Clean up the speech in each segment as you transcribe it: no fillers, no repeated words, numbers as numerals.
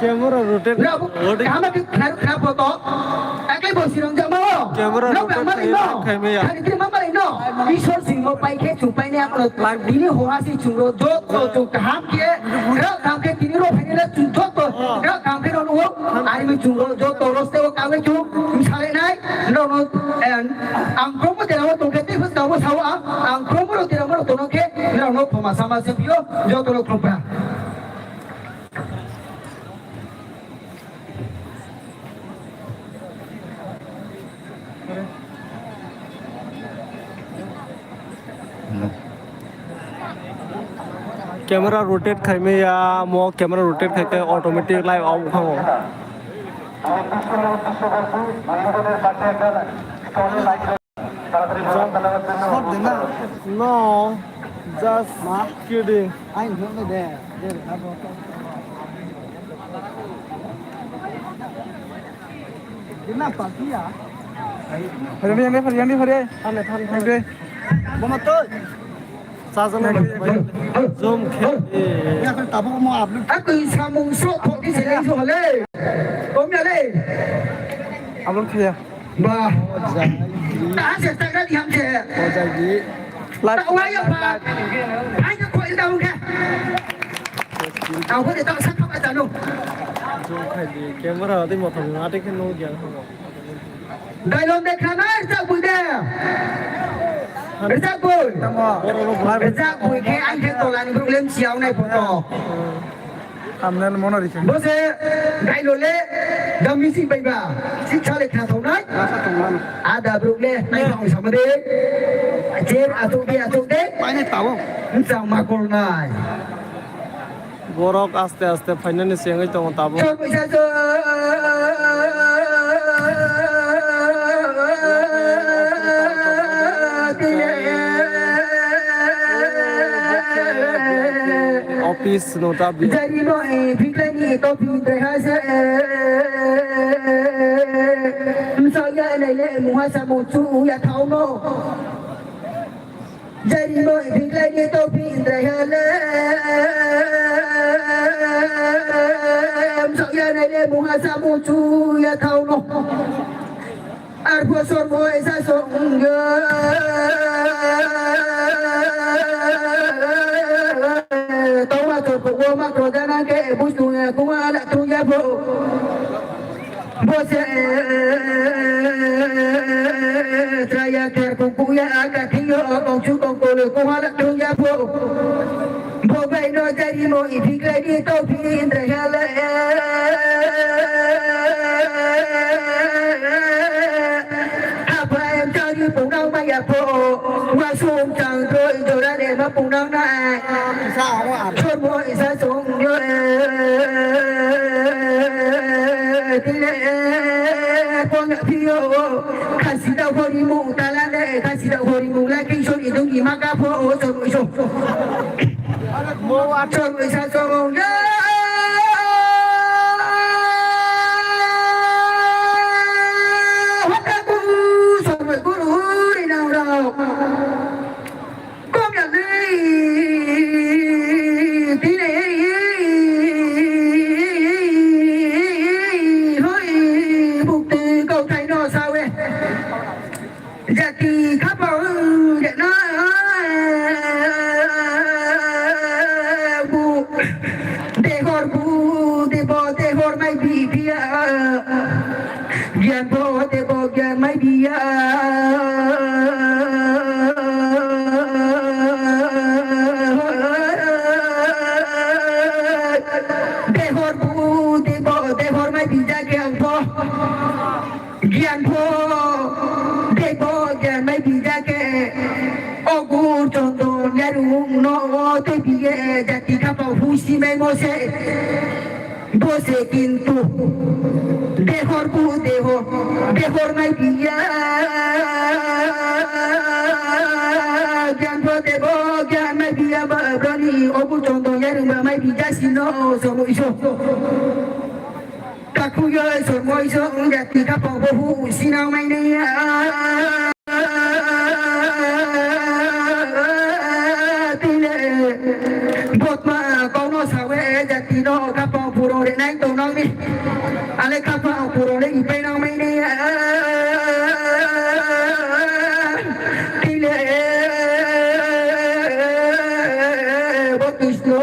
Camera rotate. Camera Camera rotate khai me ya mo camera rotate khai ke automatic live out khamo no just kidding I know there Dina pagi ya Hari ane than Mama to Sasan zoom ke ya kan tabu mo aplu aku samung sok kok di sini soalnya Ôm nhà lên. Abang kaya. Ba. Đã sẽ sang ra đi ham chè. Tao ai vậy bà? Ai cho quậy tao kìa. Tao có thể tao sắp không ai tao đâu. Camera thì một thằng ngã cái nô giờ. Đây luôn đây khám ấy, sao bụi đây? Sao bụi? Sao bụi cái anh cái tổ là những lên chiều này của tổ. Amnen mona ri chen. Bose gai lole dami si baiba si chale kha thau nai ada brule nai khong samade jer atuk de Pai nai tao. sang ma kol nai Borok aste aste finance sengai tong tabo. chon bisa so Office nota bi. Jadi no fikir ni to fikir hasa. Saya lele muhasa mucu ya tahu no. Jadi no fikir ni to fikir hasa. Saya lele muhasa mucu ya tahu no. Arbo sorbo esa songa. Toma todo goma rodana que busco una kuma la tuya bo. Vos traía que con cuya acá tío con chu con colo kuma la tuya bo. Vos ve no te dimo y ficle ni to fin regala. Apa em cho đi bụng đau mai à po. Qua xuống chẳng rồi rồi ra để mà bụng đau này. Chốt mỗi ra xuống rồi. Con nhạc phiêu khả sĩ đau hồ đi mụ ta là đệ khả sĩ đau hồ đi mụ lại kinh số đi đúng gì mà cả phô rồi mỗi số chốt mỗi ra xuống rồi. Gian bo te bo gian mai dia te hor mai bija gian bo te bo gian mai bija ke ogu chondo nyaru no te biye jati kapa husi mai mose bose kintu dehor mai dia jangan debo jangan mai dia berani obu condong yang mai dia sino semua isu kaku yo semua isu jati kapau bohu sinau mai ni bot ma kau no sawe jati no kapau puro de nai tu nong ni ale kapau puro de ipe nong mai ni tile botisno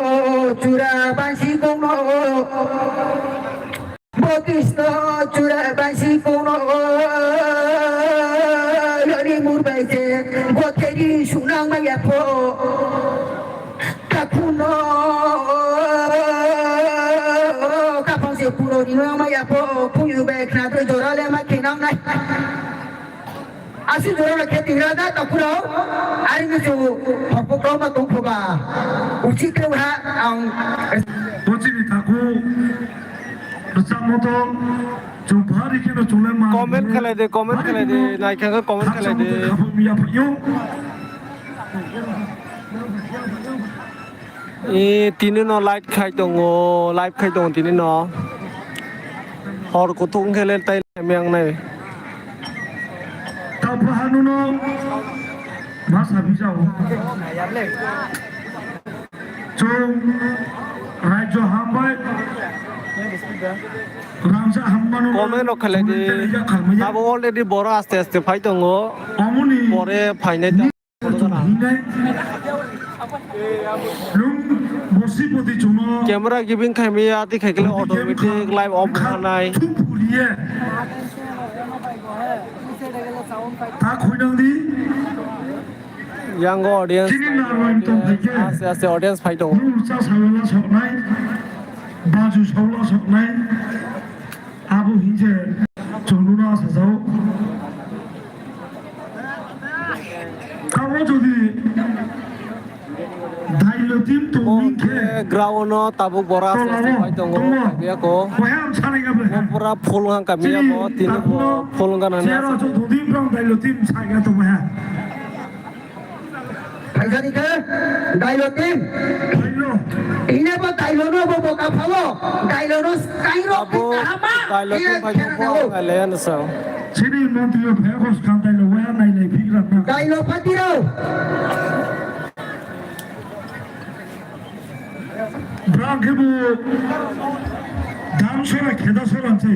cura bansi kono botisno cura bansi kono lori murbai je boteri sunang maya po kapuno kapang se puro di no maya po puyu be kna to jorale ma kinam nai asu jorale ke tirada ta puro ari ni ju phoko ma tong phoba uchi ke ha ang uchi ni thaku Samoto Jumphari ke no chule ma Comment khalai de nai khang comment khalai de e tinu no light khai dong live khai dong tinu no hor ko thung khele tai meng nai ta phanu no bhasha bijao chung rajyo hambai Ramsa Hammano comment খালে দি তাবো already বড় আস্তে আস্তে ফাই দङ Amuni পরে final Hinai Lung Bosipoti Juno camera giving খাইমিয়া তি খাইকলে অটোমেটিক লাইভ অফ খানাই Tupulie Ta Khoinangdi young audience Chini Narwain Tom Theke আস্তে আস্তে অডিয়েন্স ফাই দङ Rusa Sawala Soknai Baju Sawala Soknai Abu Hinje Jonuna Sajau Kamu jadi Dailo tim tu mingke ground তাবুক বড় আস্তে আস্তে ফাই দङ বিয়াকো Waham salinga ble পুরা ফুলগাং কামিয়া ব তিন ফুলগাং না Siapa tu tu tim rong dailo tim salinga tu mah Kaisa ni ke? Dailo tim. Dailo Ini apa dailo no bobo kapalo? Dailo no kairo তাবো ama. তাইলো তো ফাই দङ আলেন সাও Chini mantri phekos kan dailo waham nai nai fikra na Dailo patiro. Brakebu dam sora kheda sora anti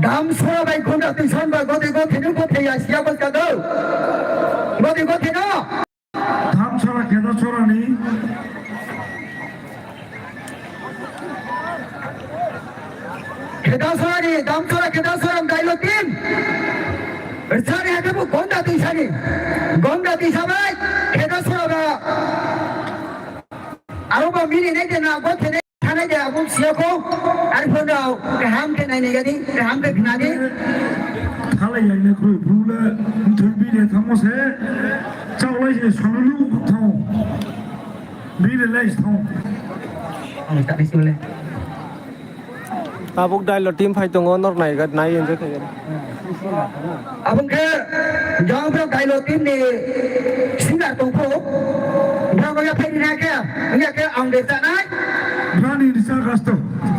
Dam sora bai konda tuisan ba gode go thenu go theya siapa kado? Gode go theno. dam sora kheda sora ni Kheda sora ni dam sora kheda sora dailo tim. Bersari ada bu konda tuisani. Gonda tuisabai kheda sora ba. Aro ba mini nei dena go thene thane de abu siako ar phonda ham ke nai nei gadi ham ke knadi. thalai yang ne khui brule thurbi de thamose chawlai je sonulu thau bi de lai thau Tak disule. তাবুক ডাইলো team phi দङ নর নাই গা নাই enjoy খাই Abang ke jauh bro dailo tim ni singa tongko. Bro bagi apa ini ke? Ini ke ang desa nai. brani risa gasto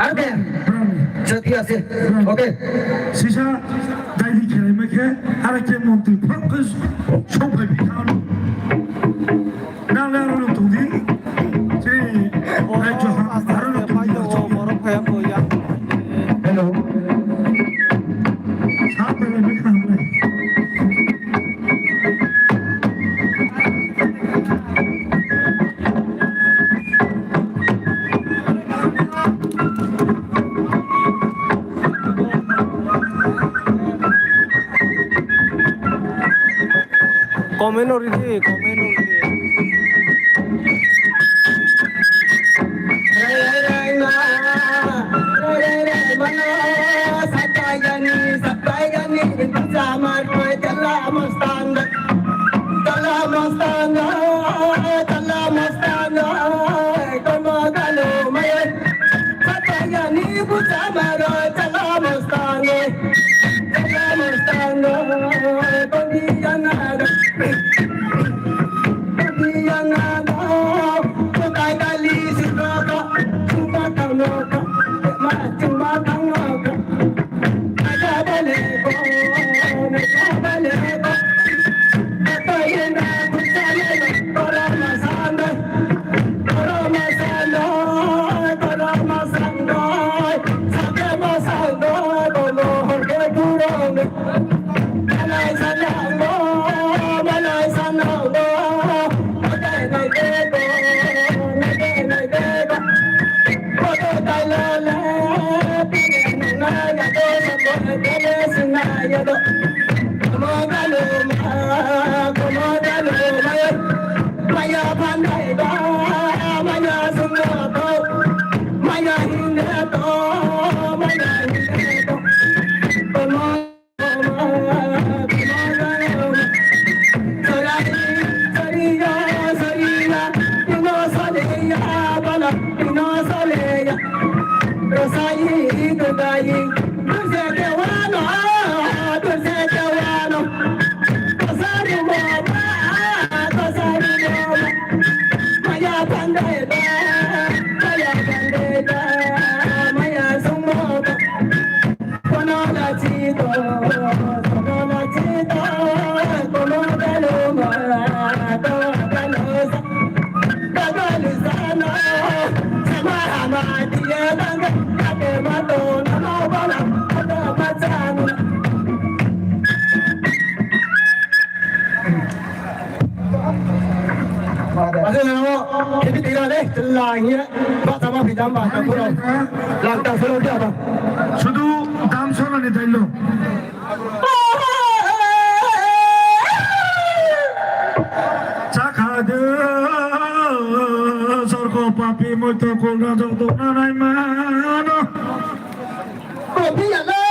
Ada. brani Setia sih. Okey. sisa daili khelai mekhe arake montu focus sobai bikanu na la ro tu di che ai jo আস্তে haru আস্তে tu ফাই দङ বড় ফাই বইয়া Hello. sa pe me kham nai comment ওরিদি comment ওরিদি Rosai, Dubai, Dulce que wala, dulce Jadi tidak deh, celahnya, tak sama bidang bahasa pulau, lantas pulau apa? Sudah dam soal ni dulu. Cakade, sorgo papi moto kona jangto nanai mana. Kopi ada,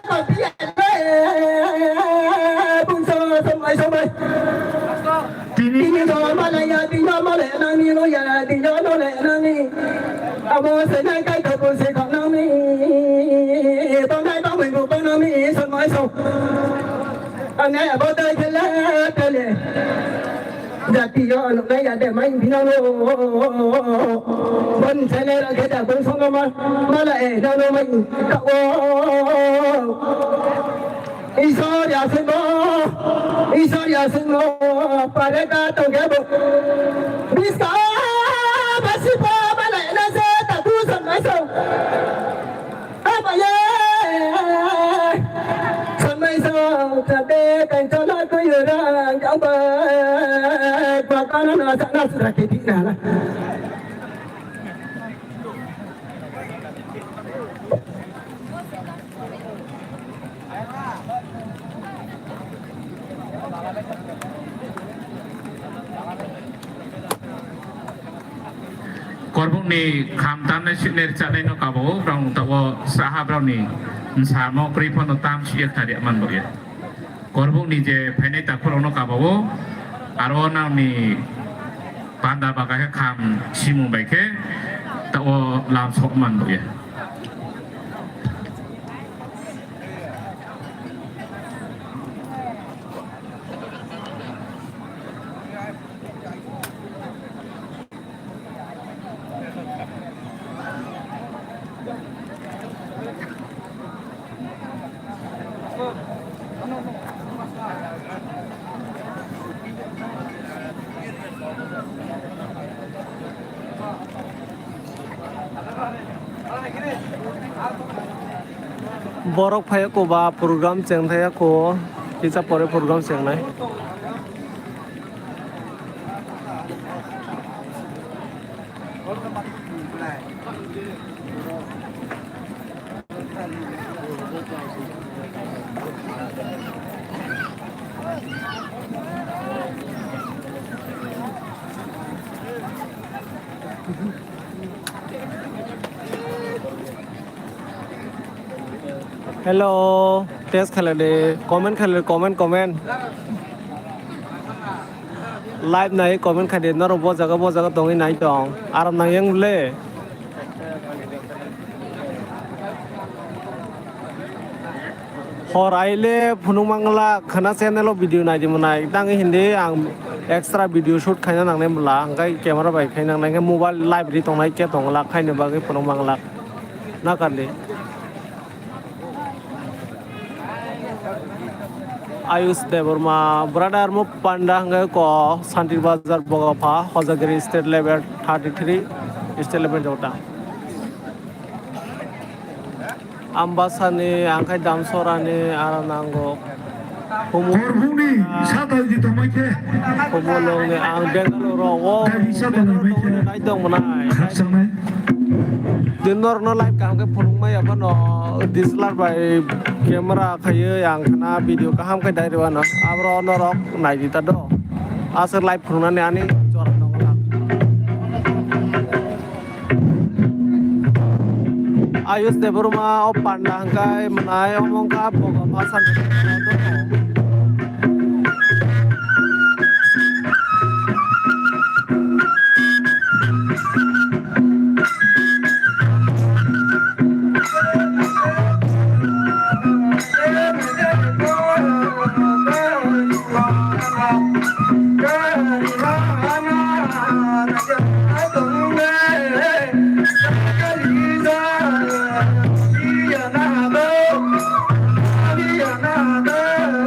kopi ada, bung sampai. Tini dua malaya, tiga malaya nani lo ya, tiga malaya nani. Abo senai kai kau sekak nani, tolai minggu nani sampai so. Angai abo dah kele. Jadi yo anak saya ada main bina lo, bon saya lagi ada bon sama malah dah main kau. Isoriya semua pada kata gabo. Bisa masih malah nasi tak tu sampai so. Apa ya? Sampai so tapi kan jalan tu orang apa? Bahkan anak sudah ketika lah. Korbuk ni kamtam na sinir cale no kabo, rong tawo sahab rong ni nsamo kripon no tam siya tadi aman boya. Korbuk ni je pene takurong no kabo, aro nang ni panda bagai kam simu baike, tawo lam sok man boya. Borok phaya ko ba program cheng thaya ko kita pore program cheng nai Hello, test khale de comment khale comment live nai comment khade na ro bo jaga tongi nai tong aram nang yang le hor aile phunung mangla khana channel video nai dimunai tangi hindi ang extra video shoot khaina nang ne mula ngai camera bai khaina nang ngai mobile live ri tong nai ke tong la khaina ba ge phunung mangla na karle Ayus Deborma, brother mo panda hangga ko Santir Bazar Bogapa, Hozagiri state level 33, state level jota. Ambasani, angkai damsorani, aranango. Korbuk ni sadal di tomai ke. Pemulung ni ang Bengaluru, oh, Bengaluru, naik dong menai. Sampai. Dinor no live kam ke phulung mai apa no DSLR by camera khaye yang kana video kaham ke dai rewa no abro no rok nai dita do asar live phulung ne ani chora no la Ayus Deborma o panda hangkai menai omong ka boga pasan do Another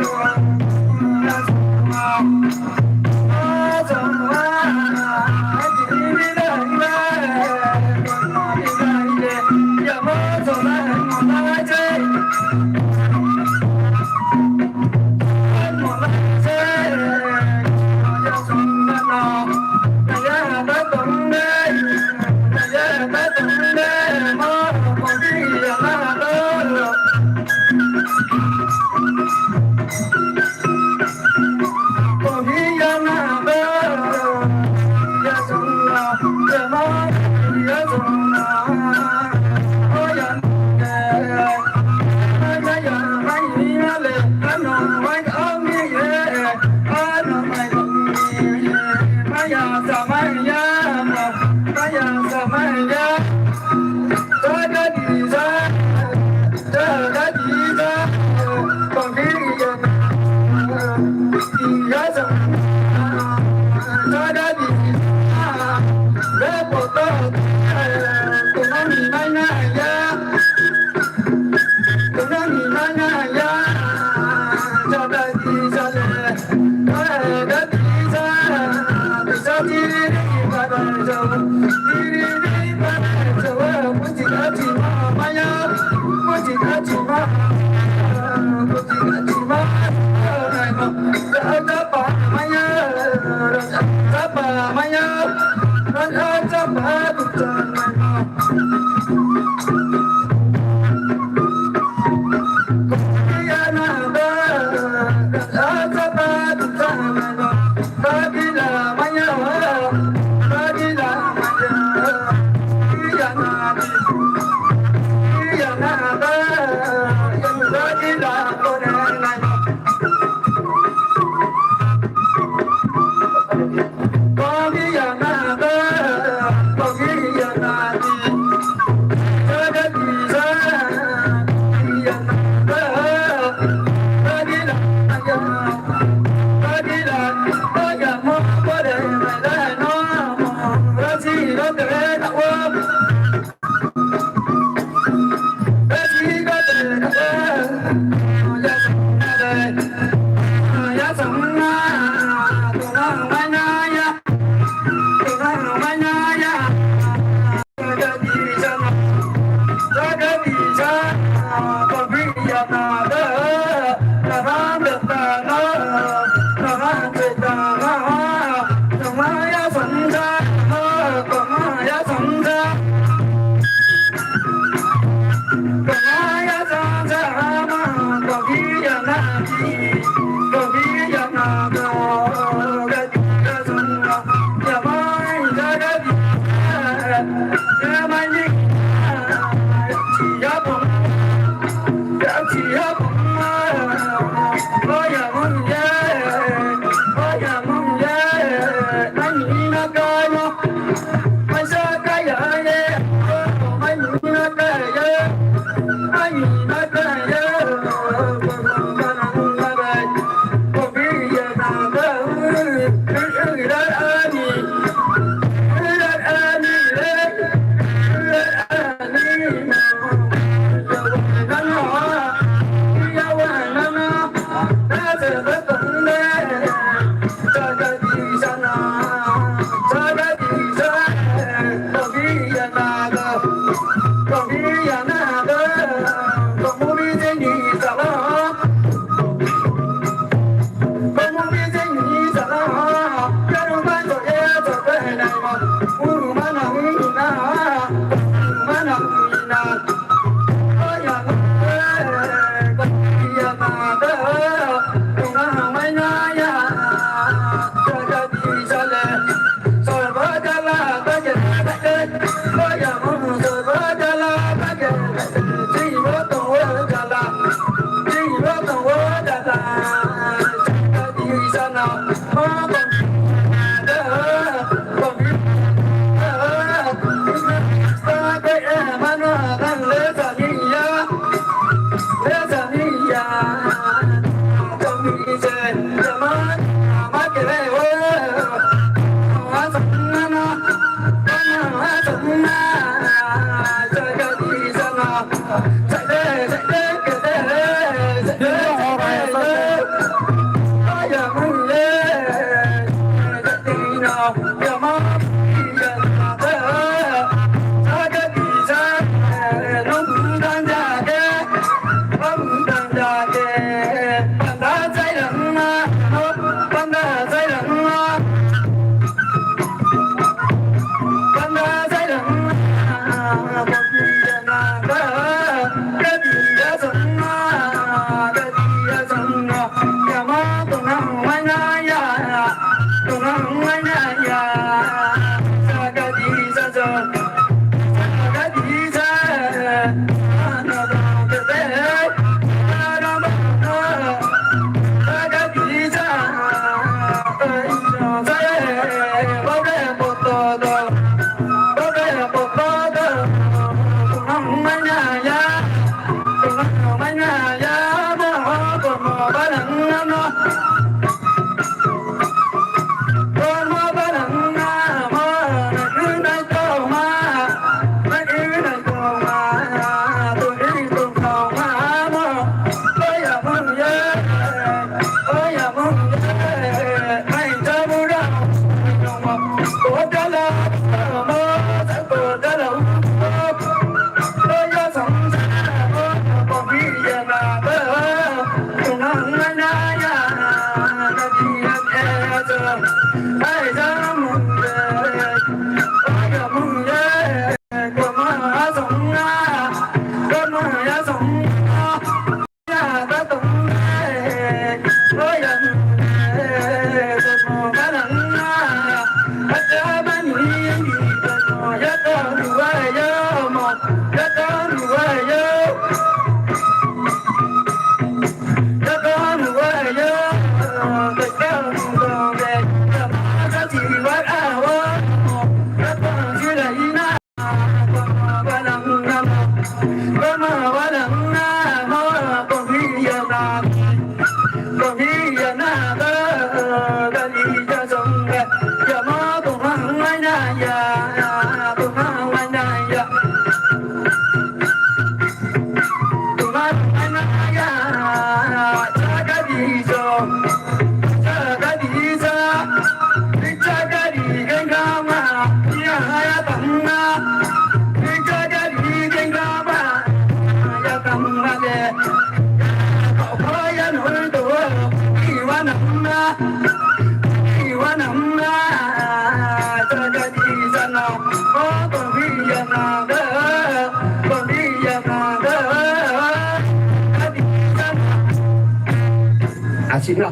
xin lỗi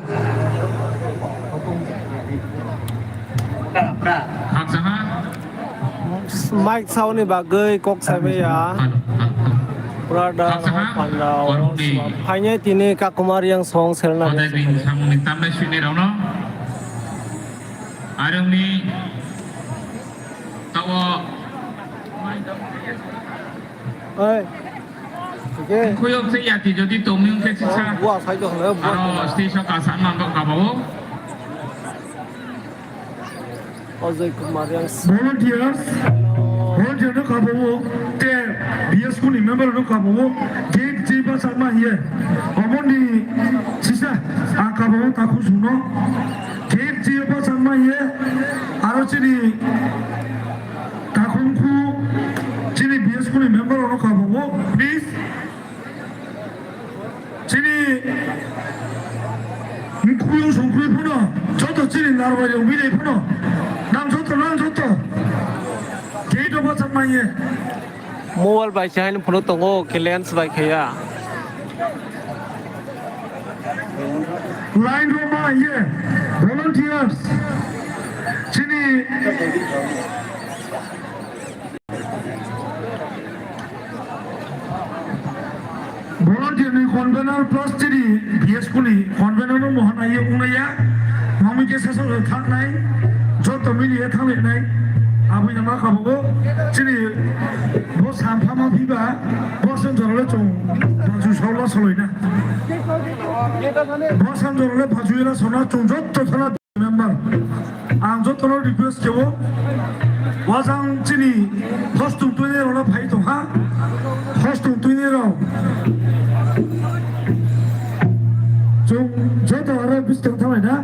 Haksaha. Mike sau ni bagai kok saya ya. Berada pandau. Hanya tini kak kumar yang song serna. Ada di samung hitam di sini rano. Ada ni tawa. Kuyok saya ti jadi tomyung ke sisa. Wah, saya tu hendak buat. Aro station kasan nando kabawo. Ozai kumar yang volunteers no kabowo te BS kuni member no kabowo gate jiba sama here omoni sisa akabowo taku suno gate jiba sama here aro chini takunku chini BS kuni member no kabowo please chini kuyo songkui puno joto chini narwari umile puno 난 좋다. 게이도 버튼만이에. mobile baik cahaya ni penuh tunggu ke lens baik ya. 라인 로마에 volunteers. 진이 volunteer convener plus 진이 BS 군이 convener 뭐 하나 이 웅이야. 마음이 계셔서 탁나이. 저도 미리에 타면 나이. 아버지 엄마 가보고 진이 뭐 산파만 비가 버선 저를 좀 봐주 서로 서로이나 버선 저를 봐주이나 서나 좀 좋다 서나 멤버 안 좋다로 리퀘스트 줘 와상 진이 허스통 tuy내로나 파이통 하 허스통 tuy내로 좀 저도 알아 비슷한 타면이나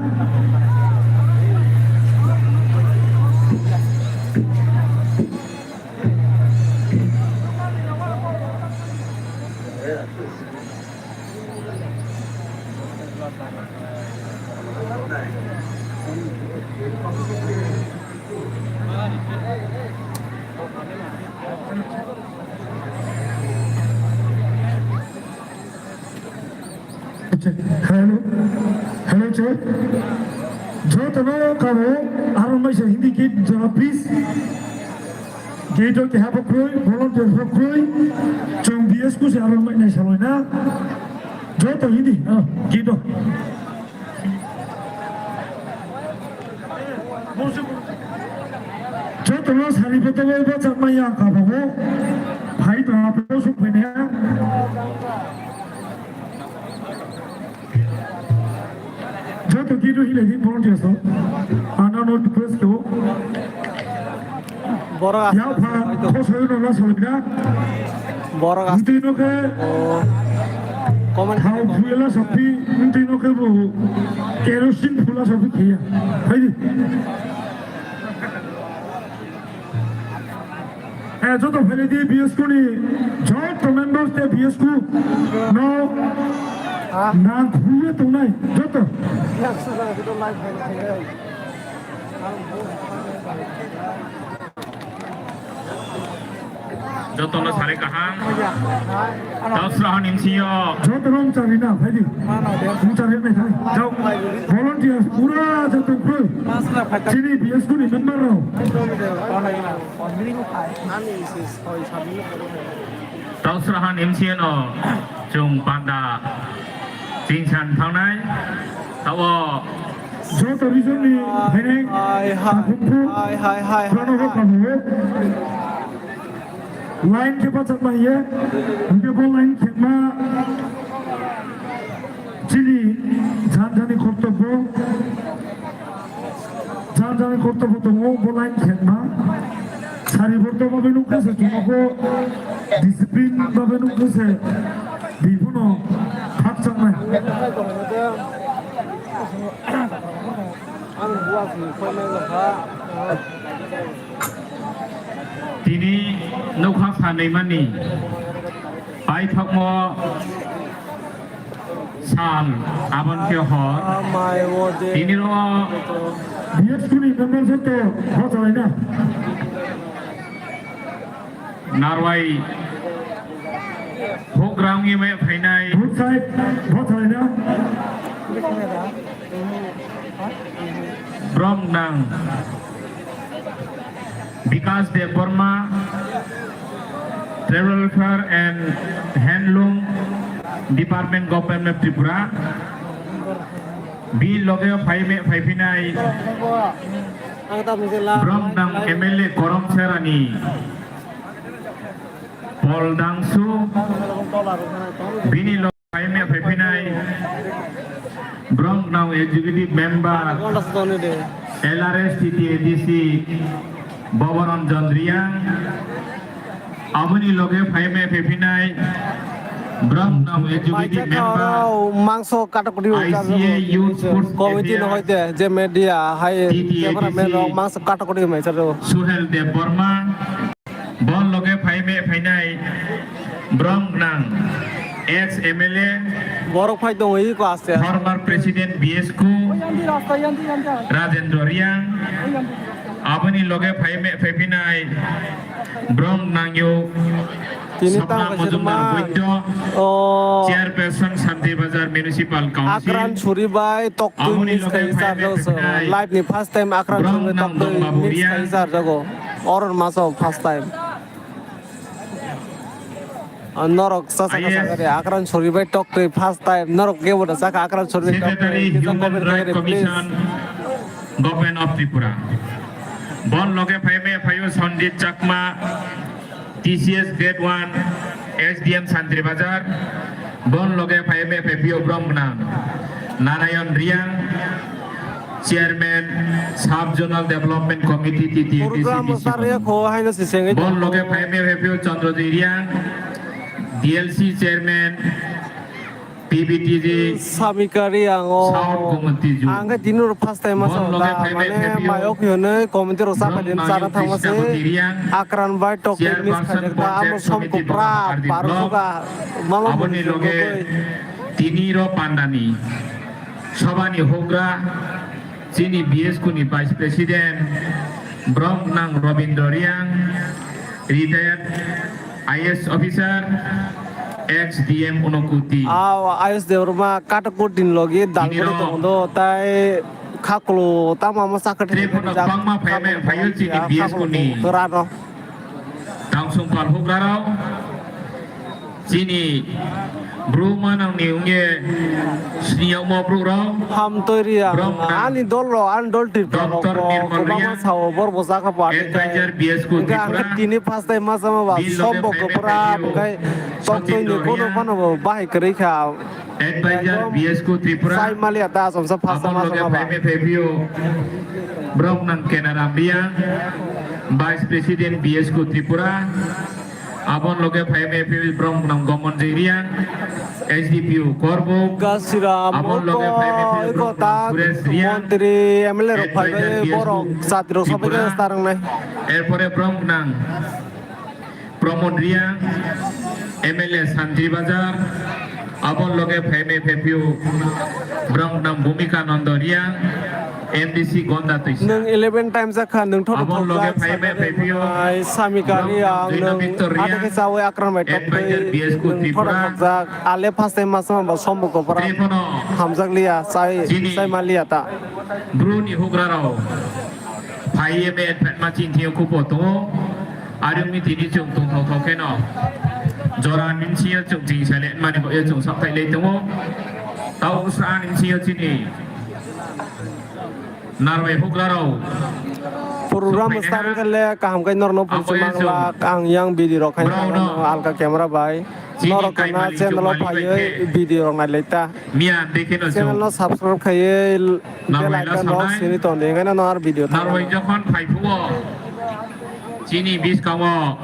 hello sir जो तनो कहो आरो मैं हिंदी गीत जरा please गीतों के हाथ पकड़ोई volunteer पकड़ोई जो BS को से आरो मैं नहीं चलोई ना जो तो हिंदी गीतों जो तनो सारी पतंगे बचा मैं यहाँ कहो भाई तो आप लोग सुन पने 저도 기도힐에 volunteers 아나노 리퀘스트 Borok 야파 코소유로 나서니까 borok 운티노케 komen 하우 부엘라 서피 운티노케 뭐 케로신 풀라 서피 키야 하이디 저도 페레디 비에스쿠니 저도 멤버스 때 비에스쿠 노 난 후회 동나이 저도 yang sudah kita live hari ini. যতন সারে কাহাং তাওসরাহ নিমসিও 저도 롱짜리나 파이팅 롱짜리 매 타이 저 volunteers পুরা যত প্র চিনি বিএসকুনি মেম্বারও তাওসরাহ নিমসিও জং পান্ডা জিনসান থাংনাই তাও 저도 리전이 베네 하이 프라노가 가고 라인 개파 잡마이에 우리가 라인 개마 চিনি 잔잔히 কর্তব্য তো বলাইন খেলনা সারিবদ্ধভাবে নুকেছে তোমাকে ডিসিপ্লিন ভাবে নুকেছে বিভিন্ন ভাগ চাঙ্গাই তিনি নৌকা সানैमानि बायथकम सान आबनके हर তিনি বিএসকুনি মেম্বার যত হচ্ছে না नारवाई होग्रांनि मे फैनाय ভোট সাইড হচ্ছে না ब्रह्मनां Vikas Dev Varma tribal welfare and handloom department government of Tripura बी लगे फाइफिनाय ब्रह्मनां एमएलए करम सेरानी पलदांसु बिनी लगे फाइफिनाय ब्रह्मनां executive member LRS TTADC Babranjan Reang आबुनि लगे फाइमे फेफिनाय ब्रह्मनां एग्जीक्यूटिव मेंबर मांसो काटकुटी ICA Youth Sports कमिटी न होइते जे मीडिया हाय कैमरामैन मांसो काटकुटी मैचर सुहेल देव वर्मा बन लगे फाइमे फाइनाय ब्रह्मनां एक्स MLA बरक फाइ दं ई को आसे फॉर्मर प्रेसिडेंट BSQ राजेंद्र रियां आबुनि लगे फाइफिनाय ब्रह्मनां यु তিনি सपना तां मजुमदार वैद्य ओ चेयरपर्सन शांति बाजार म्युनिसिपल काउंसिल आक्रान छुरीबाय टकटु मिस खाइसार जस लाइफ नि फर्स्ट टाइम आक्रान छुरी टकटु मिस खाइसार जगो और मासो फर्स्ट टाइम नरक सासा सागरे आक्रान छुरीबाय टकटु फर्स्ट टाइम नरक गेबो साका आक्रान छुरी secretary human right commission government of Tripura बन लगे फाइव संदीप चकमा TCS ग्रेड 1 SDM शांति बाजार बन लगे फाइव ब्रह्मनां नारायण रियां चेयरमैन सब जोनल डेवलपमेंट कमिटी TTADC बन लगे फाइव चंद्रजी रियां DLC चेयरमैन PBTG सामिकारि आंगो आंगा दिनुर फर्स्ट टाइम मासो माने मायक होनो कमिटि रसा फादिन सारा थांमासे आक्रान बाय टक मिस खाजोबा आमो समको प्रा बारुगा मामा आबनि लगे तिनिरो पान्डानि सभानि होग्रा चिनी BSकुनि भाइस प्रेसिडेंट ब्रह्मनां Rabindra Reang retired IS officer XDM उनकुति आयुष देवरमा काटकोटिन लगे दालगरे दंदो ताय खाकलो तामा साकटे बांमा फाइल चिनी BSकुनि रानो तांसुं पालहुग्राराव चिनी ब्रुमानां निउंगे स्नियाव मब्रुराव हम तोरिया आनि दलरो आन दलति डॉक्टर निर्मल रिया साव बरबसा का पार्टी एडवाइजर BSकु त्रिपुरा तिनी फर्स्ट टाइम मासा मा सम्भवको पुरा ओमफ्राय तक्तैनि कोनो बनबो बाहाय करेखा एडवाइजर BSकु त्रिपुरा साइ मालिया दा समसा फर्स्ट मासा मा फेबियो ब्रह्मनां केनाराम रिया भाइस प्रेसिडेंट BSकु त्रिपुरा आबन लगे फेबियो ब्रह्मनां गमन जिरिया SDPU करबो गासिराम आबन लगे फेबियो सुरेश रिया मंत्री MLA रफाय बरक सातिरो सबके स्टारंनाय एरपरे ब्रह्मनां प्रमोद रिया MLA शांति बाजार आबन लगे फेबियो ब्रह्मनां भूमिका नंद रिया MDC gonda tuis nung 11 times zakha nung thot Abon loge phai me phai phio. ai samikari ang Dino nung Victoria. ate ke sawe akran bai top Advisor BS ku nung thot Tripura. jak ale first time masam ba sombo ko para Tripono hamjak liya sai malia ta Bruni Hugraro Pai me at Machin Tio Kupoto Arumi Tini Chung Tung Tokeno Joran in Chia Chung Jing Salet Mani Chung Sapai Leto Tau San in Chia Chini Narwe Hugraro program start kale kam kai norno pulsumang la ang yang video ro khai alka camera bai nor kana channel phai video ro nai leta Mia Dekino channel no subscribe khai like no sini ton de ngana nor video Narwe Jokon Pai Puo Chini Bis Kawo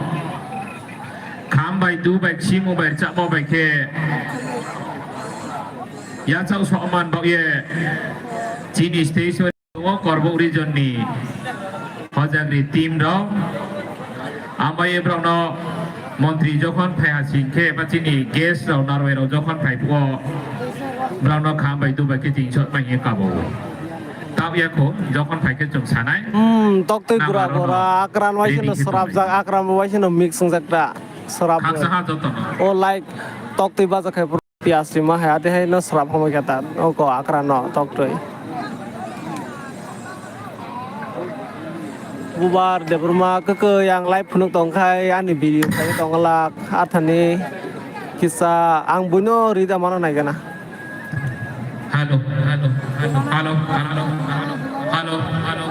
Kam Bai Du Bai Chimu Bai Chamo Bai Ke Ya Chau Soman Bau Ye Chini Station Korbo Region Ni Hojagri team ro amai brano মন্ত্রী যখন ফাই আসিনকে বাচিনি গেস ro narwe ro যখন ফাই পুও brano khambai du baki ting shot mai kabo taw yakho যখন ফাইকে জং সানাই tok tei gura gora akran wai sino sarap jak akran wai sino mix sakta sarap khaksa ha joton o like tok tei baja khai pias ma ha ate hai no sarap homo kata o ko akran no tok tei bubar de burma ke yang live phunuk tong khai ani video khai tong lak athani kisa ang buno rida mano nai gana halo halo halo halo halo halo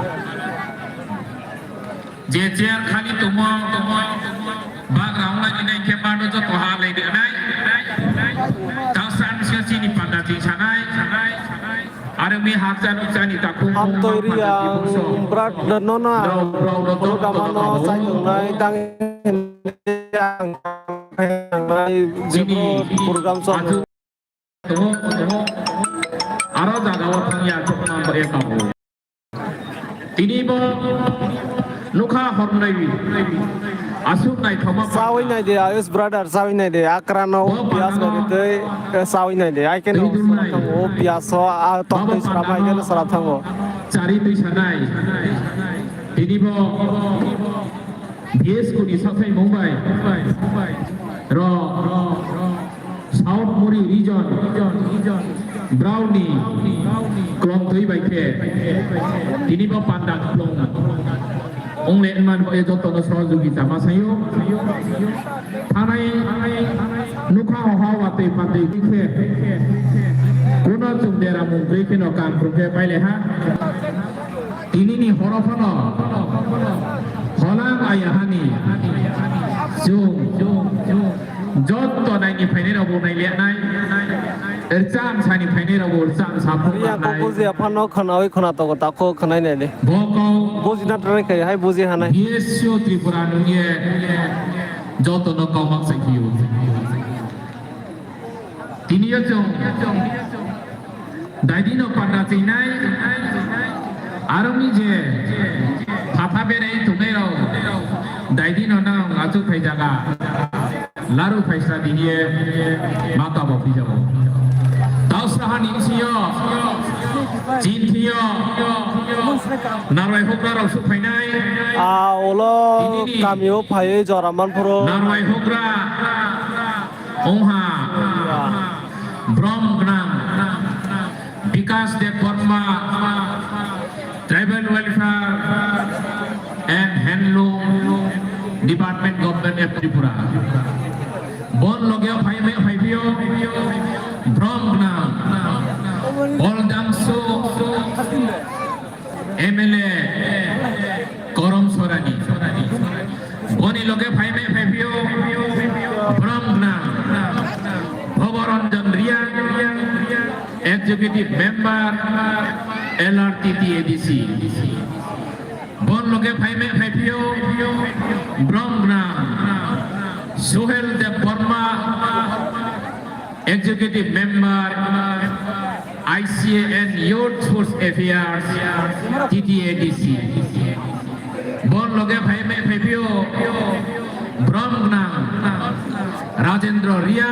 je chair khali tumo background la ni ke mano jo to ha lai de nai ta san sia sini pada ti sanai Arami haksan ucani takung am toiri yang berat dan nona kamano sai nai dang yang jini program son aro jaga orang ya chokna ba ekabu tini bo lukha hornai asuk nai thoma sawi nai de ayus brother sawi nai de akrano pias gari te sawi nai de I can o pias so a to srama I can sara thango cari tu sanai tini bo BS ku ni sakai Mumbai ro South Muri region Brownie Klong Tui Bai Ke tini bo pandang Klong Ong le man bo ejo to so ju kita masayo thanai nukha ha wa te pate ke kono chung dera mung ke kino kam pruke paile ha tini ni horofono holang ayahani jung jot to nai ni phaine ro bo nai le nai ercham sani phaine ro bo ercham sapu ya ko buzi apano khana oi khana to ta ko khanai nai le boko buzi na trai kai hai buzi hanai Yesyo Tripura nuye joto no kaumak sekiu tini yo chong daidi no pada tinai arami je papa berei tunai ro daidi no na aju khai jaga laru khaisa dinie mata bo phi jabo tausraha nimsiyo jintiyo narwai hokra su phainai a olo kamio phai joraman puro narwai hokra ongha bromgnam vikas de korma tribal welfare and handloom department government of Tripura bon logyo phai me phai bio bromgnam Oldamso MLA Korom Sorani Boni loge phai me phai bio Bromna Bhogoranjan Ria Executive Member LRTT ADC Bon loge phai me phai bio Bromna Sohel Dev Burma Executive Member ICAN Youth Force Affairs TTADC Bon loge bhai me phepio Bromna Rajendra Ria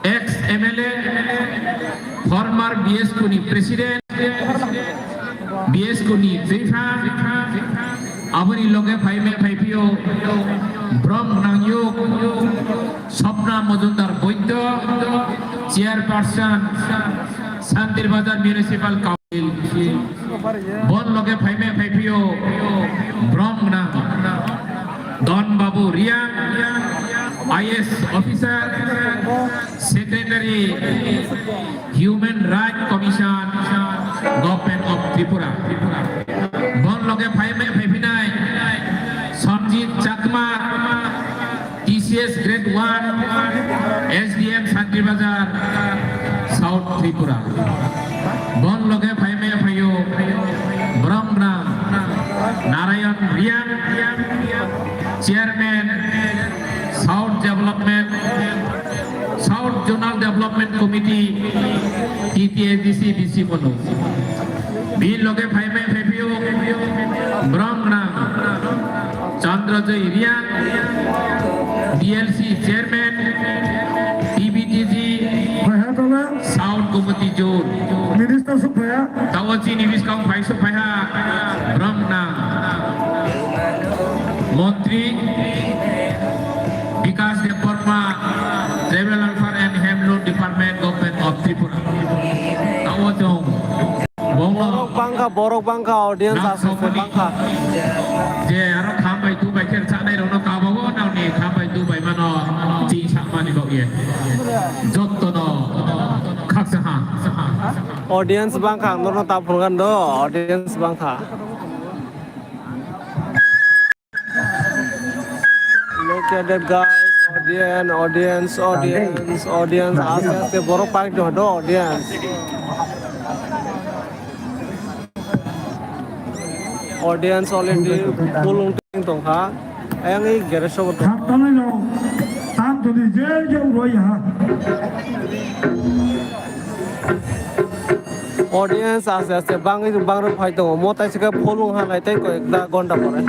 ex MLA former BS Kuni President BS kuni Zifha abani loge phaime phaipio Brom Nangyuk Sopna Majumdar Boiddo Chairperson Sandir Bazar Municipal Council Bon loge phaime phaipio Brom Nang Don Babu Riang IS Officer Secretary Human Rights Commission Government of Tripura Bon loge phaime phaipinai Sanjit Chakma TCS Grade 1 SDM Sandir Bazar South Tripura Bon loge phaime phayo Brom Nang Narayan Riang Chairman South Zonal Development Committee TTADC DC Mono Bin loge phaime phaipio Brom Nang Chandrajay Riang DLC Chairman TBTG South Committee Zone Minister Supaya Tawachi Nivis Kaum Phai Supaya Brom Nang Montri Vikas Departma Tribal Welfare and Home Department Government of Tripura Tawachong Borok Bangka audience asose Bangka Je aro khambai tu bai ker chanai rono kabago naw ni khambai tu bai mano chi chamani bo ye jotto no khaksaha audience Bangka nono tapulgan do audience Bangka look at that guys audience asose borok pang do audience already pulung tong ha ayang I gereso betul Kaptanai no tam tu di jauh roi ha audience asose bang ro phai tong mo tai sika pulung ha lai tai ko ekda gonta pore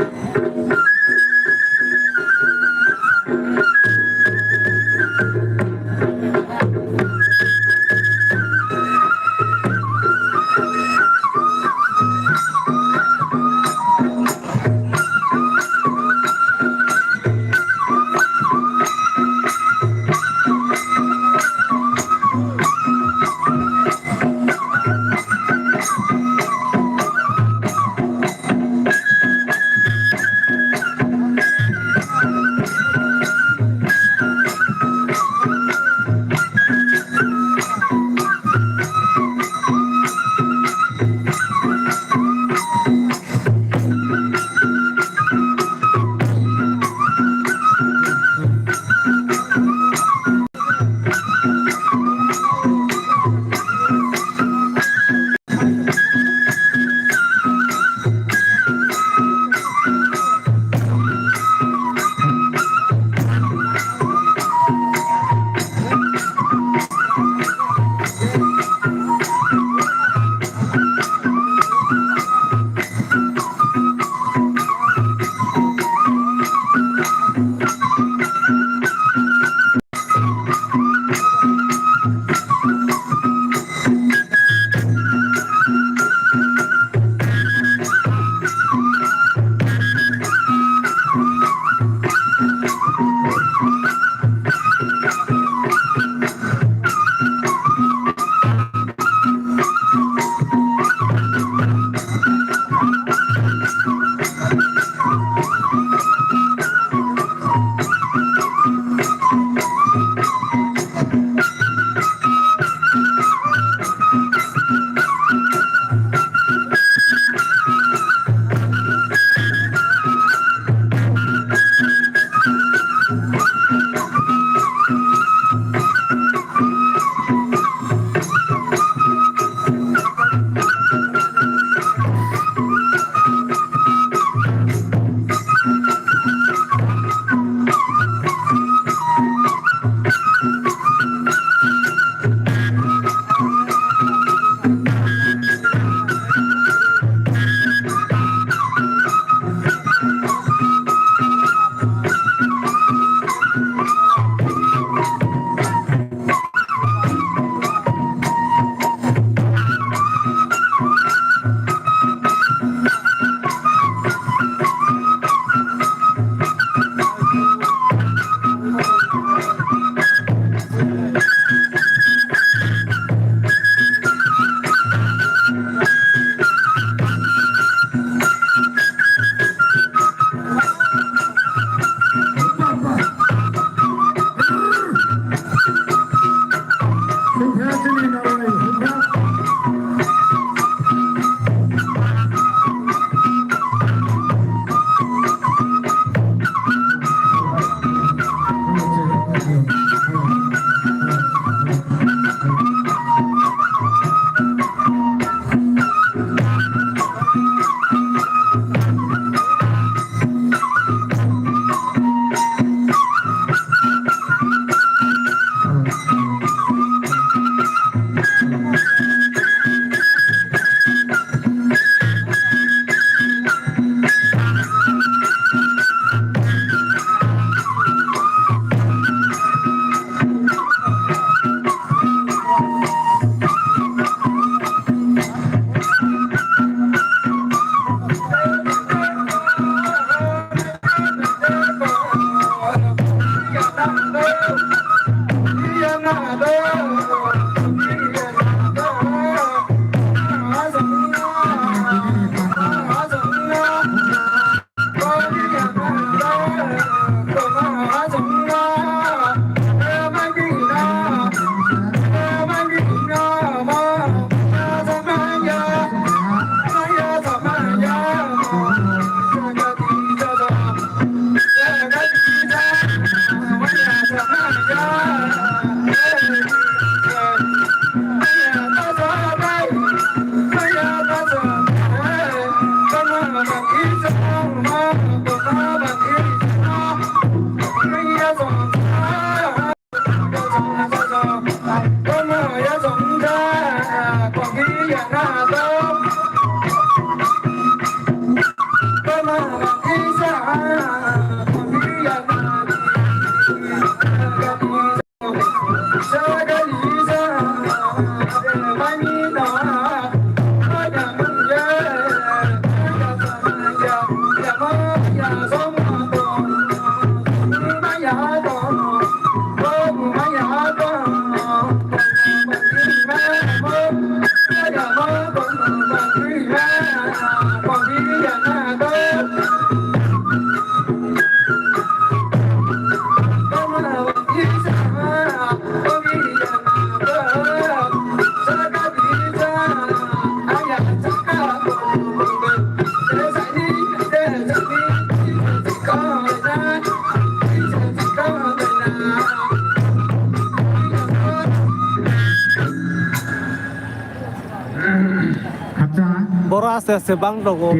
Boro aste aste bang dogo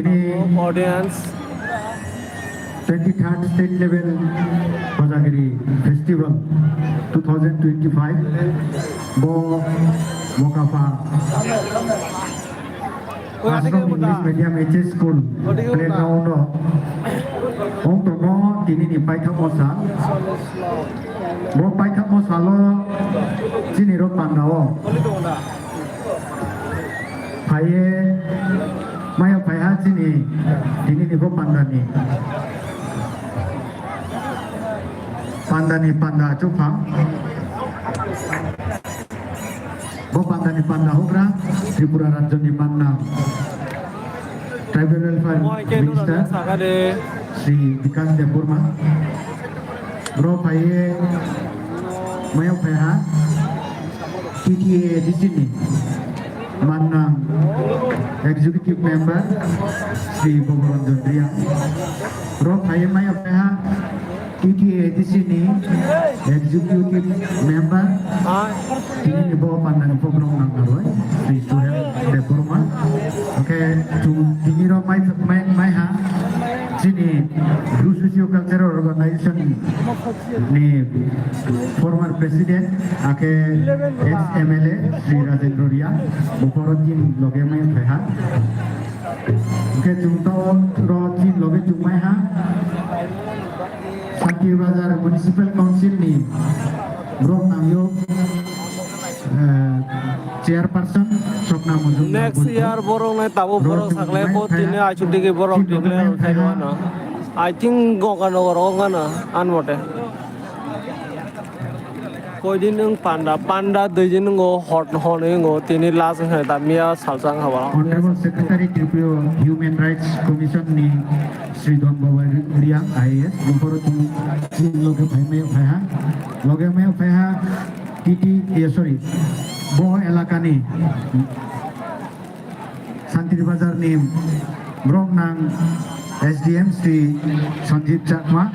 audience 23rd State Level Kojagiri Festival 2025 Bo Mokafa Ashram English Medium HS School Playground Hong Tomo Tini ni Paitha Mosa Bo Paitha Mosa lo Jini Ro Pandao Paye Maya Paya Jini Tini ni Bo Pandani Pandani Panda Chupang Bo Pandani Panda Hubra Tripura Rajani Panda Tribal Welfare Minister Sri Vikas Depurma Bro Paye Maya Paya TTA di sini Manang Executive Member Sri Boboran Jondria Bro Paye Maya Paya TTA di sini Executive Member ini di bawah pandangan program Nanggaroi Sri Suhel Depurma. Oke, ini ro mai ha sini Blue Socio Cultural Organization ni former President ake ex MLA Sri Rajendra Ria Bukorotin loge mai ha. Oke, jumpa rotin loge jumpa ha. Sakti Bazar Municipal Council ni Bro Nangyo Chairperson Sopna Mujum next year borong na tabo borong sakle ko tine achuti ke borong declare thaiwa na I think gokan borong na anmote koidin ng panda dejin ngo hot hone ngo tini last hai ta mia salsang hawa Honorable Secretary Tripura Human Rights Commission ni Sri Don Bawaria IAS Bukoro Tim loge phaiha TT sorry Bo elaka ni Santri Bazar ni Brong nang SDM Sri Sanjeev Chakma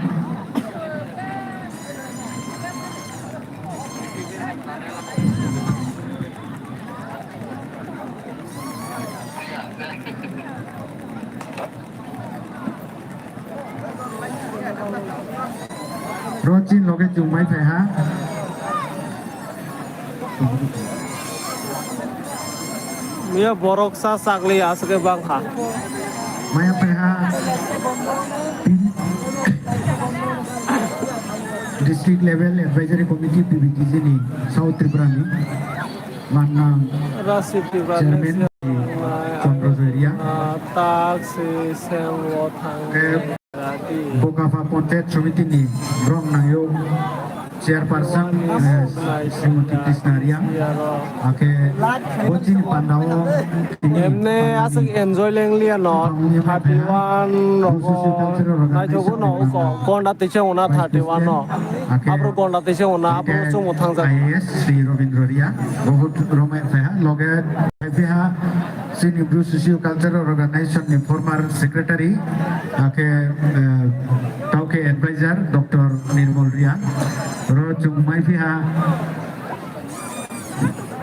Rochin loge jumai phaiha mia borok sa sakli aske bang ha Maya phaiha District Level Advisory Committee PBTC ni South Tripura ni Manang Rasip Chairman Chandra Zoria taxi semwo thang Bokafa Pontet Committee ni Brong Nangyo Chairperson Srimati Krisnaria Ake Bocin Pandao emne asik enjoy leng lia no 31 na jogo no ko konda tiche ona 31 no apro konda tiche ona apro sumo thangja IAS Sri Ravindra Ria Bahut Romay Feha Loge Feha Sini Blue Socio Cultural Organization ni former secretary Ake Tauke advisor Dr. Nirmal Ria Rojung Mai Feha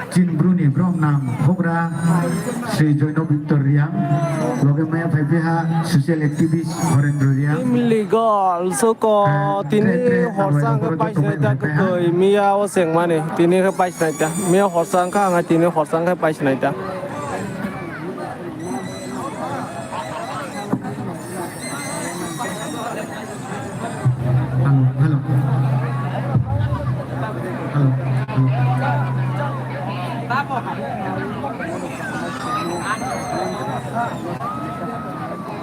Chin Bruni Brom Nam Hobra Sri Joino Victoria Loge Maya Feha social activist Horendra Ria illegal so ko tini horsang ka pai sai ta ko mia o seng mane tini ka pai sai ta mia horsang ka nga tini horsang ka pai sai ta Hello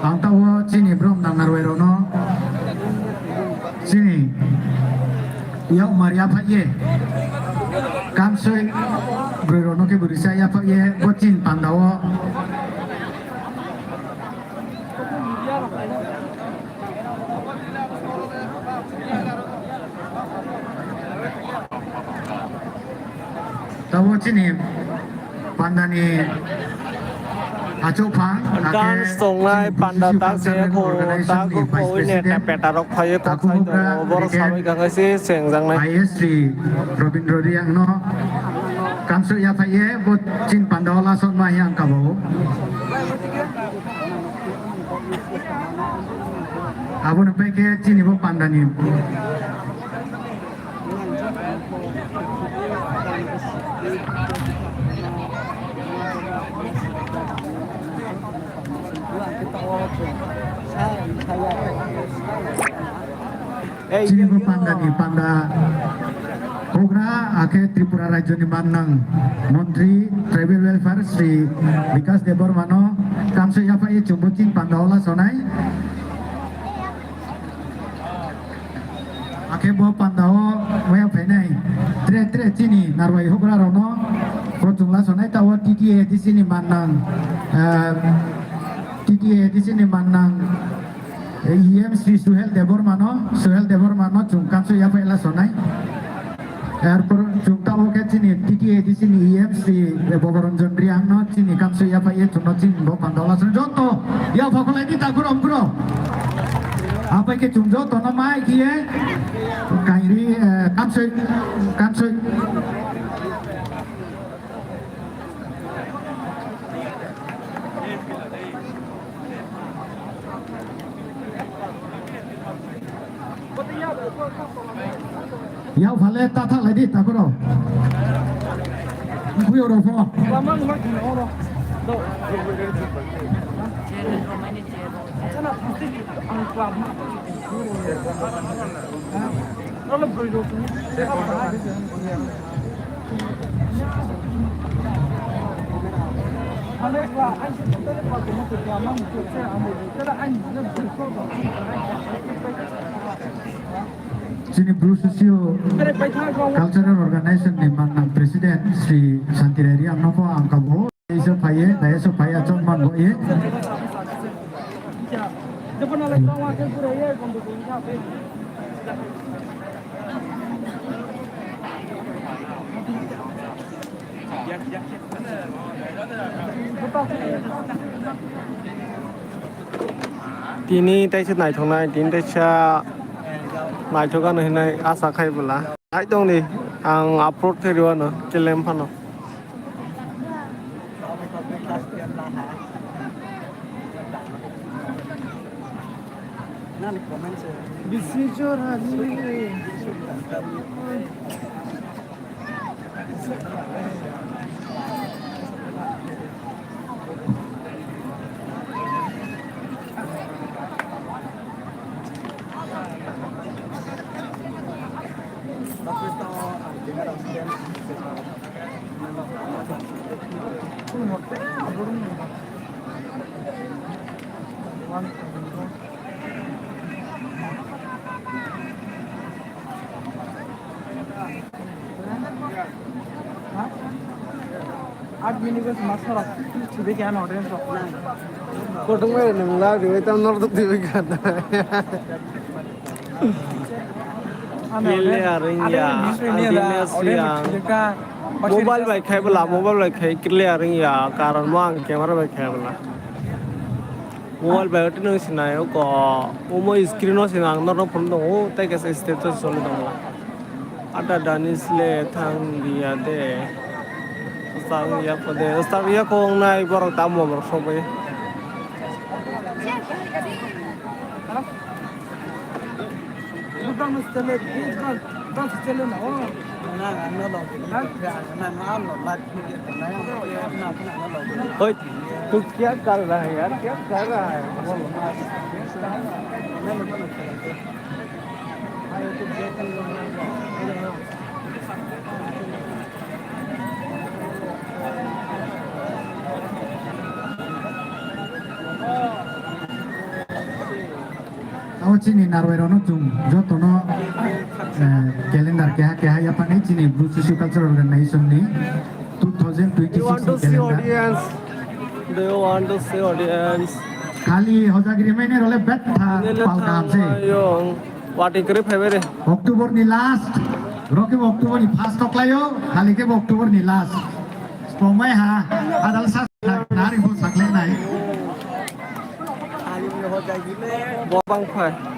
Ang tawo sini bro nang narwero no sini ya Maria Paye kamsoi berono ke berisa ya Paye bocin pandawo tahu sini pandani Acopang การส่งนายปันดาตักเสียโคตากุโคยเนี่ยแต่เป็ดตาลกไฟก็ไฟตัวบริษัทไปกันก็สิเสียงจังเลย Sri Robindro Riang no kamsu ya Paye bocin pandawo lason mayang kabo abu nampai ke cini bo pandani Sini bo pandani panda Kogra ake Tripura Rajya ni Manang Menteri Tribal Welfare Sri Vikas Debor Mano kamsu ya Paye cumbucin pandaola sonai ake bo pandao waya phenai tre chini narwai hokra rono ko jungla sonai tawa TTA di sini Manang TTA di sini Manang IM Sri Suhel Debor Mano jungkam su ya pela sonai এরপর জুমটা ওকে চিনি TTA di sini IM Sri Bogoronjon Riang no chini kamsu ya Paye chunno chin bo pandaola son joto ya phokolai di takurom kuro apa ke jumjo tono mai kie kairi kamsoi ya phale tata lai di takuro kuyo ro pho Sini Brusio Cultural Organization ni Manang Presiden Sri Santireri Amnoko Angkabo Daiso Paye Chon Man Boye Tini tay chút này thằng này tin tay cha này cho con này asa khai bula hãy tông đi ang upload theo đuôi nữa trên lem phân nó Kau tunggu ni mula di kita nol tu di kan. Clearing ya, mobile baik kai bela, mobile baik kai clearing ya, karan mang kamera baik kai bela. Mobile baik tu nung sinai, ko umo screen o sinang nol pun tu, oh tak kes status solo tu lah. Ada danis le thang dia de, ustang ya ko ngai borok tamu borok sobai. Oi, तू क्या कर रहा है यार क्या कर रहा है Tahu sini narwero no jum, joto no calendar keha ya pani chini Blue Social Cultural Organization ni Do you want 2026 to see calendar audience? Do you want to see audience? kali hojagiri maine role bet tha pal kam se Yung what ikri favore? October ni last roke October ni first oklayo kali ke October ni last pomai ha adal sa nari ho sakle nai Bobang phai.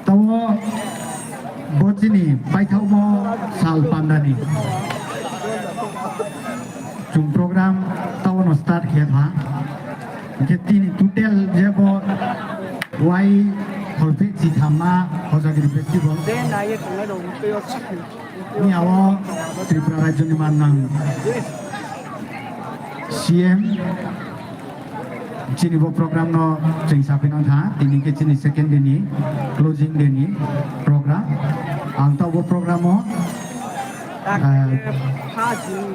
tawo bojini paithau mo sal pandani chung program tawo no start khet ha ke tini total jebo wai holpe chi thama hojagiri festival ni awo Tripura Rajya ni manang CM chini bo program no ching sapinong tha tini ke chini second day ni closing day ni program ang taw bo program mo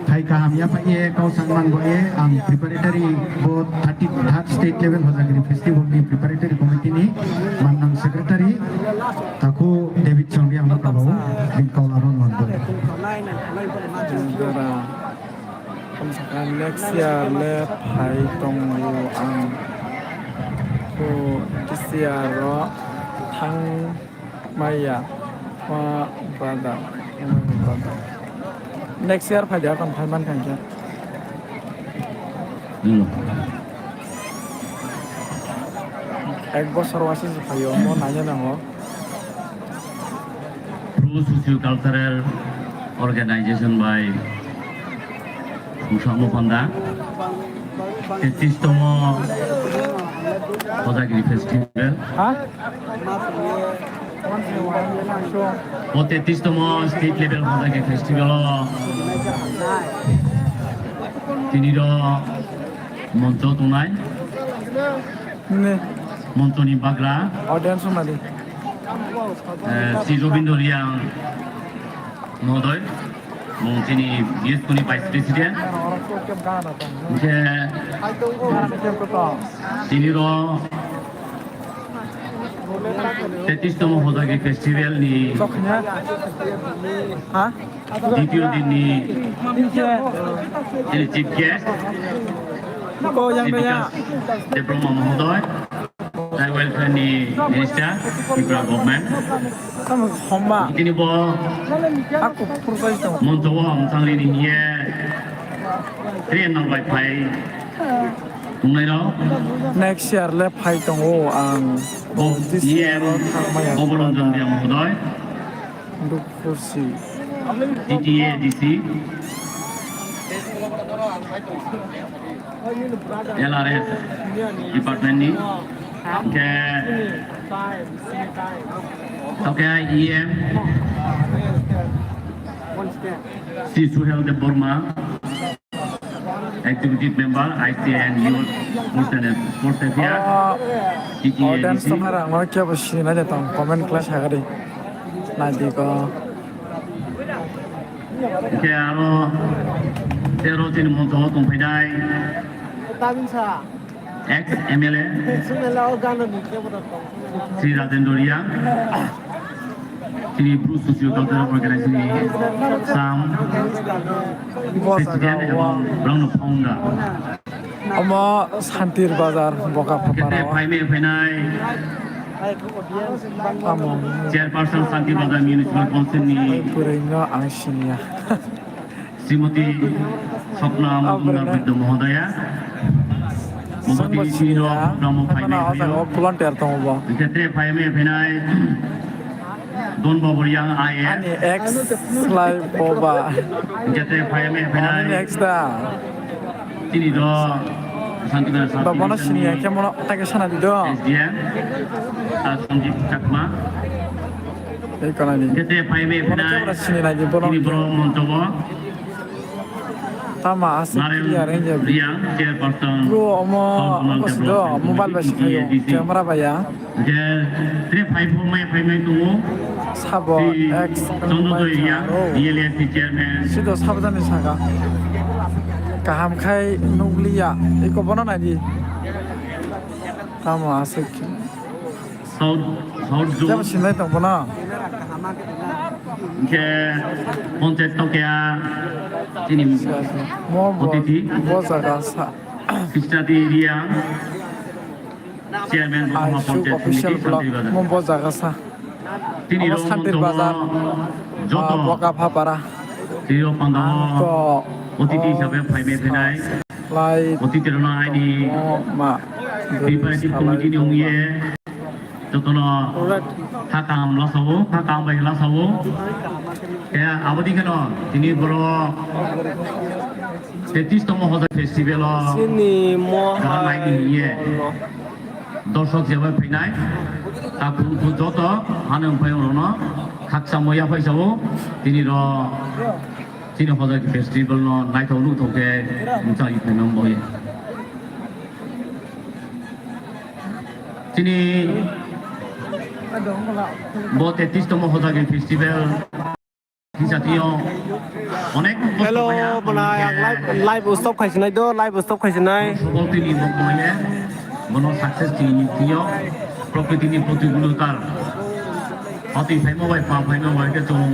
thai kaham ya pa ye kau sangman bo ye ang preparatory bo 33rd state level hojagiri festival ni preparatory committee ni manang secretary taku David Chongri ang kabo din kau laron mon bo Next year le phai tong lu ang ko this year ro thang maya wa brother next year phai dia kon phai man kan kya ek bosor wasi phayo mo nanya na ho Blue Social Cultural Organization by Musamo Panda 33তম Hojagiri festival ha ও 33তম state level Hojagiri festival তিনির মন্ত্র তোনাই ne মন্ত্রনি Bagra audience mali Shri Rabindra Reang মহোদয় এবং তিনি বিএসকুনি vice president তিনির 33তম Hojagiri festival নি ha দ্বিতীয় দিন নি তিনি chief guest ko yang dia Debroma মহোদয় Child Welfare ni Minister Tripura Government sama homma তিনি ব aku proses tu মন্ত্রব আমসাংলি ni ye train নং বাই ফাই তুংনাই র next year le phai tong o ang this year EM Abranjan দিয়া মহোদয় look for see TTA DC LRS department ni ke oke IEM si Suhel de Burma executive member ICN Youth Sports Affairs TTA audience DC samara ngor kya bosi na de tong comment class ha gari na di ko ke aro tero tin monto tong phidai tabinsa ex MLA sumela o gano ni ke boda tong Sri Rajendra Ria Sini Bruce Socio Cultural Organization Sam President এবং Brown Founder Ama Santir Bazar Boka Kita Papara Paime Penai Amo Chairperson Santi Bazar Municipal Council ni Puringo Angsinya Srimati Swapna Mundungar Bidya Mohodaya Bupati Sino Brahmo Paime Karena volunteer tong ba Kita Paime Penai Don Baburiang IF Ani X slide boba Kita Paime Ani Penai next da Sini do Santi Bazar Babana sinia kemono take sana dido SDM Sanjib Chakma ei kana ni Kita Paime Bono Penai kemana sini lagi bono Sini Bro Montobo tama asik clear aja Riang Chairperson bro omo apa sudo mobile basi kayo kamera ba ya Je Tri Paime Tumu sabo X Sono do Riang ELF Chairman sido sabdani saga kaham khai nuglia iko bono na di tama asik South Zone jab sinai tong bono Je Pontet Tokya Sini mo Otiti bo saga sa Krishnati Riang Chairman Bukama Aishu Pontet official Committee blog Santi Bazar mo bo saga sa Sini Ama Ro Santir Montobo Bazar Joto boka papara Sini Ro Pandaho to OTT Sabe Paime Penai lai OTT Rona Aini ma Preparative Committee ni Ungye Jotono Hakam Lasawo Hakam Bai Lasawo Ya abadi kano Sini Bro 33তম Hajar festival Sini mo Ganai নিয়ে দর্শক যেভাবে ফেনাই তা যত হানে fine খাকসা ময়া ফাইসাবো তিনি তিনি হজর festival নাইথাও নুথকে মুচাই ফাইনাম বয়ে তিনি ব 33তম হজর ফেস্টিভ্যাল জাতীয় অনেক hello mana yang live stop khaisinai do live stop khaisinai সকল তিনি বর্তমানে মনো সাকসেস তিনি প্রকৃতিনি প্রতিকূলতার অতি ফাইমাবাই পা ফাইমাবাইকে জং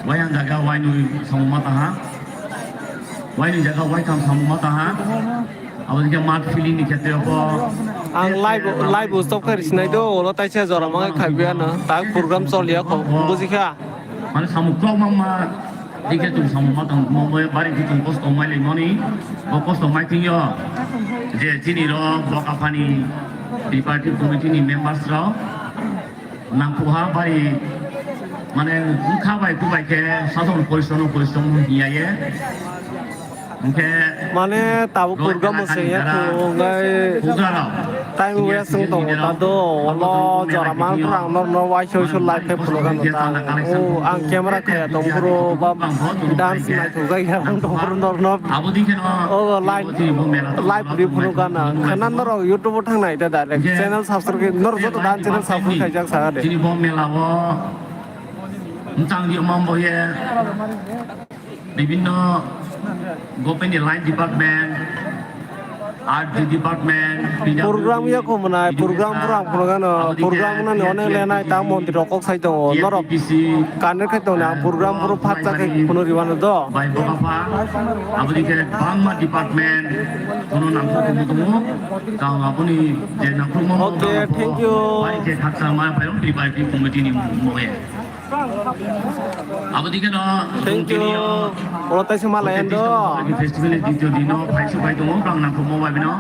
ওয়াইং জায়গা ওয়াইনুই সমমা তাহা ওয়াইনি জায়গা ওয়াইকাম সমমা তাহা আমাদেরকে মাঠ ফিলিংনি ক্ষেত্রে ang live stop khaisinai do lo taise jora mangai khaibia na ta program cholia kho bujikha মানে সামুক্রম মামা দিকে তুমি সমমা তং মমে বাড়ি কি তুমি কষ্ট মাইলে ননি ও কষ্ট মাইতিও যে যিনি বকাফানি ডিপার্টিভ কমিটিনি মেম্বার্সরাও নামপুহা বাড়ি মানে খাবাই কুবাইকে সাধন পরিশ্রম হিয়ায়ে ओके माने Tabo program se ya ko ngai time we sung to ta do lo jara man prang no wai choi choi live ke program ta o ang camera khaya to puro ba dance na to gai ha to puro no abodi ke no o live di program na khanan no youtube thang nai ta direct channel subscribe ke nor jo to dance channel subscribe khai jak sa de jini bom mela wo ntang di mom bo ye বিভিন্ন government line department art department program ya ko manai program na ne lenai ta mondir rokok sai to norok kaner khai to na program puro phat ja khai kono riwan do বাই বকাফা আবদিকে Bangla department কোন নাম কুমুতুমু কাং আপনি যে নাম কুমুমু Okay, thank you. বাড়িতে থাকতা মা পায়ম ডিপার্টমেন্ট কমিটি নি মোয়ে আবদিকে ন thank you olo taise malayan do ফেস্টিভ্যালের দ্বিতীয় দিনও ফাইসু ফাইদমু কাং নাম কুমু বাইবিনো